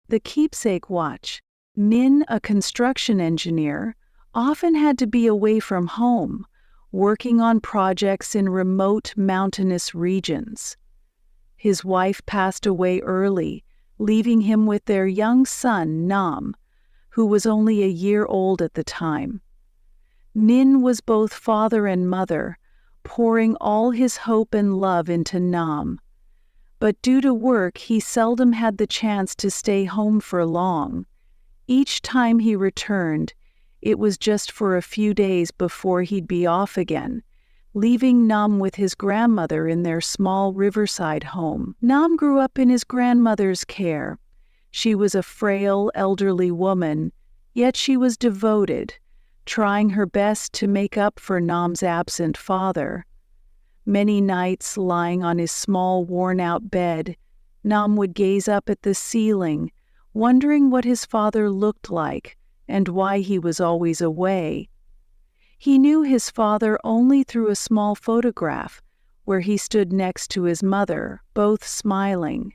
The keepsake watch. Min, a construction engineer, often had to be away from home, working on projects in remote mountainous regions. His wife passed away early, leaving him with their young son, Nam, who was only a year old at the time. Min was both father and mother, pouring all his hope and love into Nam. But due to work, he seldom had the chance to stay home for long. Each time he returned, it was just for a few days before he'd be off again, leaving Nam with his grandmother in their small riverside home. Nam grew up in his grandmother's care. She was a frail, elderly woman, yet she was devoted, trying her best to make up for Nam's absent father. Many nights, lying on his small, worn-out bed, Nam would gaze up at the ceiling, wondering what his father looked like and why he was always away. He knew his father only through a small photograph where he stood next to his mother, both smiling.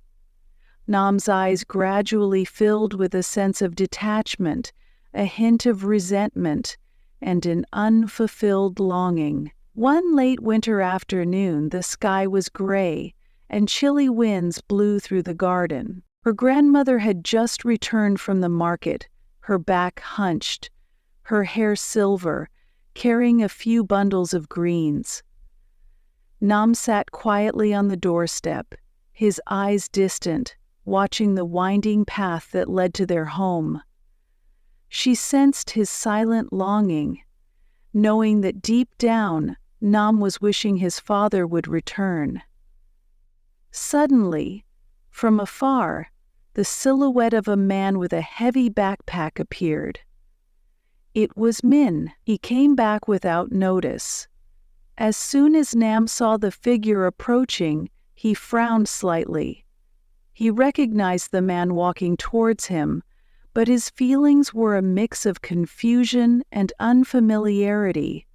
Nam's eyes gradually filled with a sense of detachment, a hint of resentment, and an unfulfilled longing. One late winter afternoon, the sky was gray, and chilly winds blew through the garden. Her grandmother had just returned from the market, her back hunched, her hair silver, carrying a few bundles of greens. Nam sat quietly on the doorstep, his eyes distant, watching the winding path that led to their home. She sensed his silent longing, knowing that deep down, Nam was wishing his father would return. Suddenly, from afar, the silhouette of a man with a heavy backpack appeared. It was Min. He came back without notice. As soon as Nam saw the figure approaching, he frowned slightly. He recognized the man walking towards him, but his feelings were a mix of confusion and unfamiliarity.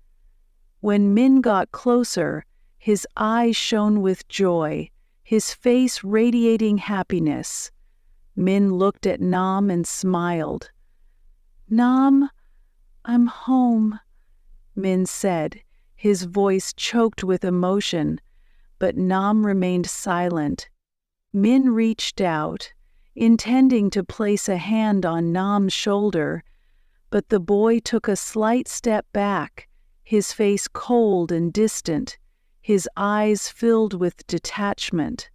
When Min got closer, his eyes shone with joy, his face radiating happiness. Min looked at Nam and smiled. "Nam, I'm home," Min said, his voice choked with emotion, but Nam remained silent. Min reached out, intending to place a hand on Nam's shoulder, but the boy took a slight step back, his face cold and distant, his eyes filled with detachment.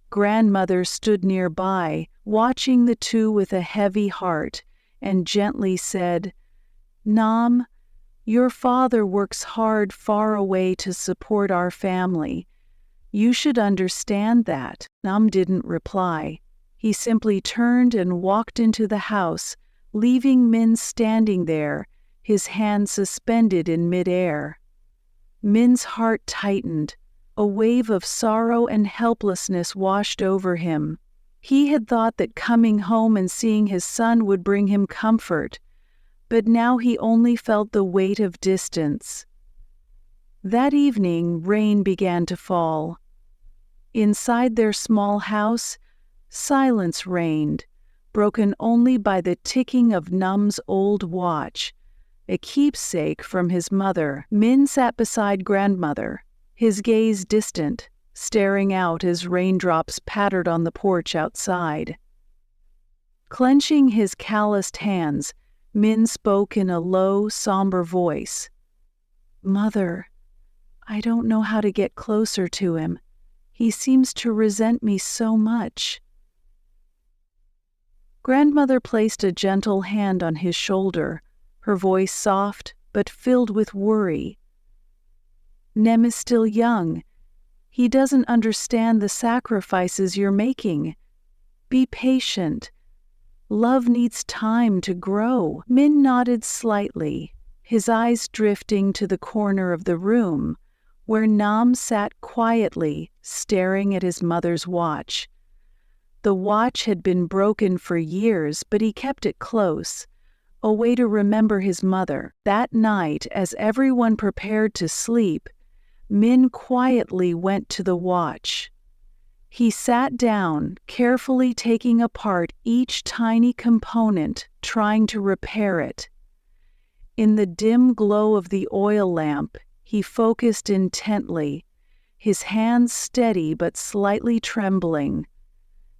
Grandmother stood nearby, watching the two with a heavy heart, and gently said, "Nam, your father works hard far away to support our family. You should understand that." Nam didn't reply. He simply turned and walked into the house, leaving Min standing there, his hands suspended in midair. Min's heart tightened. A wave of sorrow and helplessness washed over him. He had thought that coming home and seeing his son would bring him comfort, but now he only felt the weight of distance. That evening, rain began to fall. Inside their small house, silence reigned, broken only by the ticking of Nam's old watch, a keepsake from his mother. Min sat beside grandmother, his gaze distant, staring out as raindrops pattered on the porch outside. Clenching his calloused hands, Min spoke in a low, somber voice. "Mother, I don't know how to get closer to him. He seems to resent me so much." Grandmother placed a gentle hand on his shoulder, her voice soft but filled with worry. "Nem is still young. He doesn't understand the sacrifices you're making. Be patient. Love needs time to grow." Min nodded slightly, his eyes drifting to the corner of the room, where Nam sat quietly, staring at his mother's watch. The watch had been broken for years, but he kept it close, a way to remember his mother. That night, as everyone prepared to sleep, Min quietly went to the watch. He sat down, carefully taking apart each tiny component, trying to repair it. In the dim glow of the oil lamp, he focused intently, his hands steady but slightly trembling.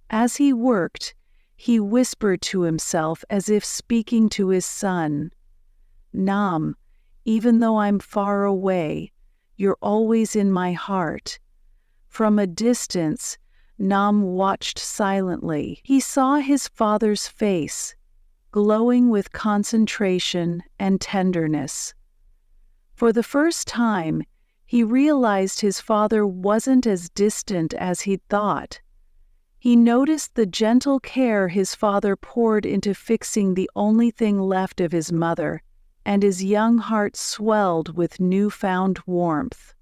As he worked, he whispered to himself as if speaking to his son, "Nam, even though I'm far away, you're always in my heart." From a distance, Nam watched silently. He saw his father's face, glowing with concentration and tenderness. For the first time, he realized his father wasn't as distant as he'd thought. He noticed the gentle care his father poured into fixing the only thing left of his mother, and his young heart swelled with newfound warmth.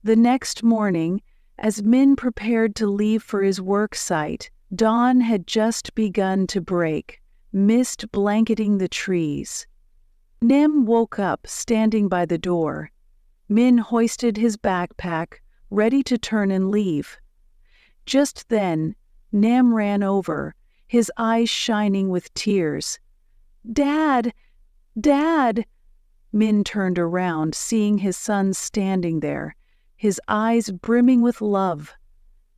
The next morning, as Min prepared to leave for his work site, dawn had just begun to break, mist blanketing the trees. Nim woke up, standing by the door. Min hoisted his backpack, ready to turn and leave. Just then, Nam ran over, his eyes shining with tears. "Dad! Dad!" Min turned around, seeing his son standing there, his eyes brimming with love.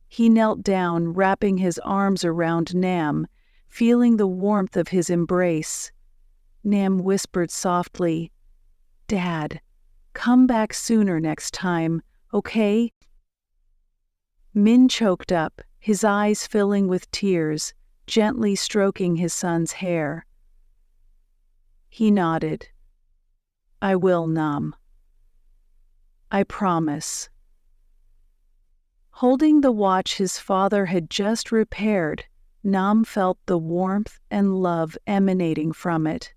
He knelt down, wrapping his arms around Nam, feeling the warmth of his embrace. Nam whispered softly, "Dad, come back sooner next time, okay?" Min choked up, his eyes filling with tears, gently stroking his son's hair. He nodded. "I will, Nam. I promise." Holding the watch his father had just repaired, Nam felt the warmth and love emanating from it.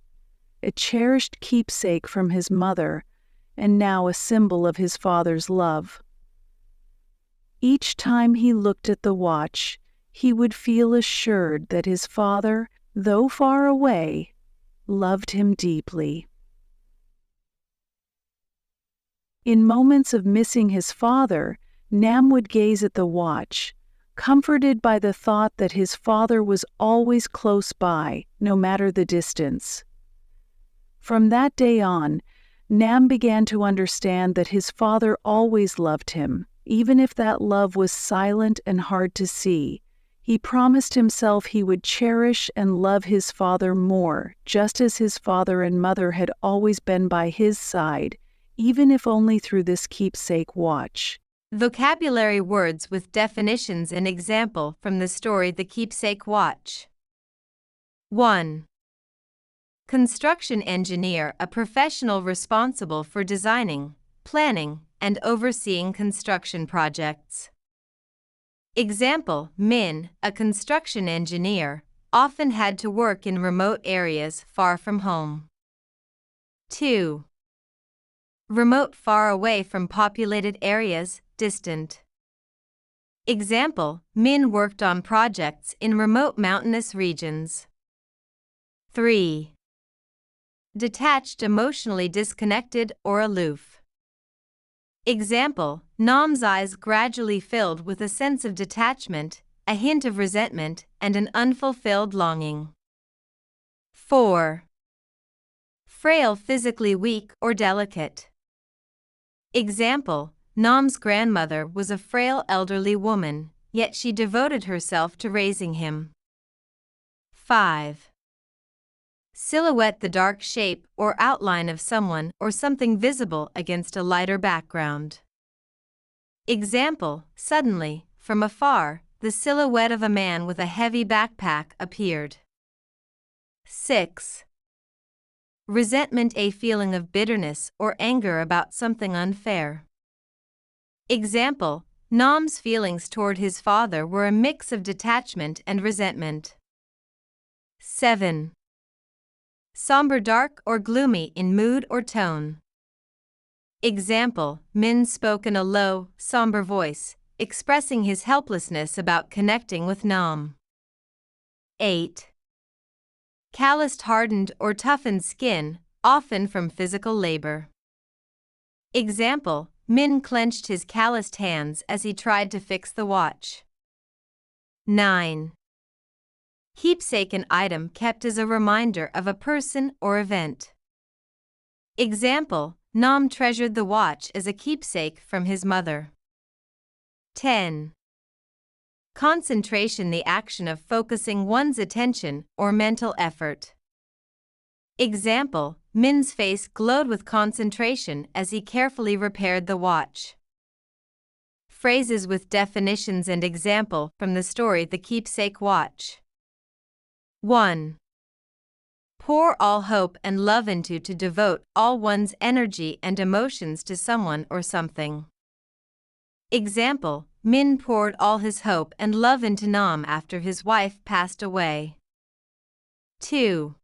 A cherished keepsake from his mother, and now a symbol of his father's love. Each time he looked at the watch, he would feel assured that his father, though far away, loved him deeply. In moments of missing his father, Nam would gaze at the watch, comforted by the thought that his father was always close by, no matter the distance. From that day on, Nam began to understand that his father always loved him, even if that love was silent and hard to see. He promised himself he would cherish and love his father more, just as his father and mother had always been by his side, even if only through this keepsake watch. Vocabulary words with definitions and example from the story The Keepsake Watch. 1. Construction engineer, a professional responsible for designing, planning, and overseeing construction projects. Example: Min, a construction engineer, often had to work in remote areas far from home. 2. Remote, far away from populated areas, distant. Example: Min worked on projects in remote mountainous regions. 3. Detached, emotionally disconnected or aloof. Example: Nam's eyes gradually filled with a sense of detachment, a hint of resentment, and an unfulfilled longing. 4. Frail, physically weak or delicate. Example: Nam's grandmother was a frail elderly woman, yet she devoted herself to raising him. 5. Silhouette, the dark shape or outline of someone or something visible against a lighter background. Example: Suddenly, from afar, the silhouette of a man with a heavy backpack appeared. 6. Resentment, a feeling of bitterness or anger about something unfair. Example: Nam's feelings toward his father were a mix of detachment and resentment. 7. Somber, dark or gloomy in mood or tone. Example: Min spoke in a low, somber voice, expressing his helplessness about connecting with Nam. 8. Calloused, hardened or toughened skin, often from physical labor. Example: Min clenched his calloused hands as he tried to fix the watch. 9. Keepsake, an item kept as a reminder of a person or event. Example, Nam treasured the watch as a keepsake from his mother. 10. Concentration, the action of focusing one's attention or mental effort. Example, Min's face glowed with concentration as he carefully repaired the watch. Phrases with definitions and example from the story The Keepsake Watch. 1. Pour all hope and love into, to devote all one's energy and emotions to someone or something. Example, Min poured all his hope and love into Nam after his wife passed away. 2.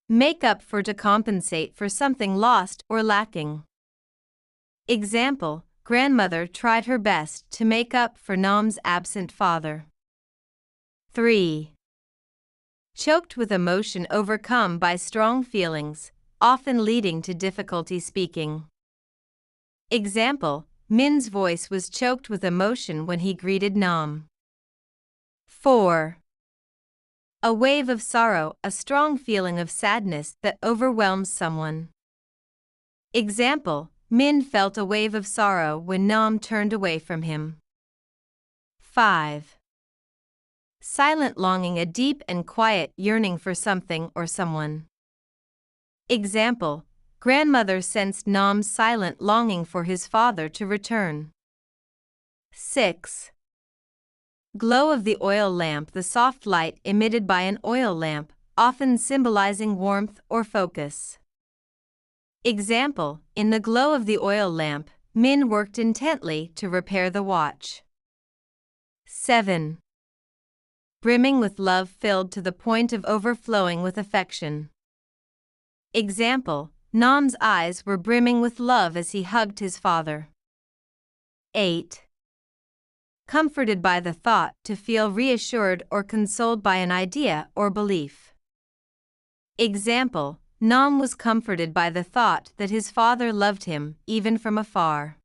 Make up for, to compensate for something lost or lacking. Example, grandmother tried her best to make up for Nam's absent father. 3. Choked with emotion, overcome by strong feelings, often leading to difficulty speaking. Example, Min's voice was choked with emotion when he greeted Nam. 4. A wave of sorrow, a strong feeling of sadness that overwhelms someone. Example, Min felt a wave of sorrow when Nam turned away from him. 5. Silent longing, a deep and quiet yearning for something or someone. Example, grandmother sensed Nam's silent longing for his father to return. 6. Glow of the oil lamp, the soft light emitted by an oil lamp, often symbolizing warmth or focus. Example, in the glow of the oil lamp, Min worked intently to repair the watch. 7. Brimming with love, filled to the point of overflowing with affection. Example, Nam's eyes were brimming with love as he hugged his father. 8. Comforted by the thought, to feel reassured or consoled by an idea or belief. Example, Nam was comforted by the thought that his father loved him, even from afar.